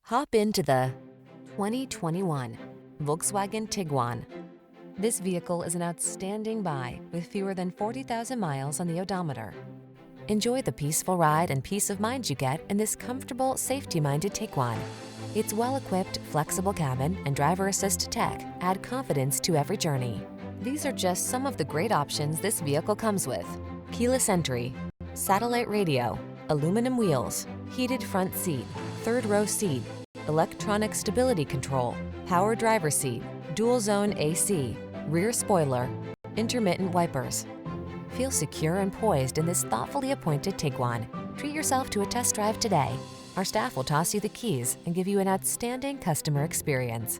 Hop into the 2021 Volkswagen Tiguan. This vehicle is an outstanding buy with fewer than 40,000 miles on the odometer. Enjoy the peaceful ride and peace of mind you get in this comfortable, safety-minded Tiguan. Its well-equipped, flexible cabin and driver assist tech add confidence to every journey. These are just some of the great options this vehicle comes with: keyless entry, satellite radio, aluminum wheels, heated front seat, third row seat, electronic stability control, power driver seat, dual zone AC, rear spoiler, intermittent wipers. Feel secure and poised in this thoughtfully appointed Tiguan. Treat yourself to a test drive today. Our staff will toss you the keys and give you an outstanding customer experience.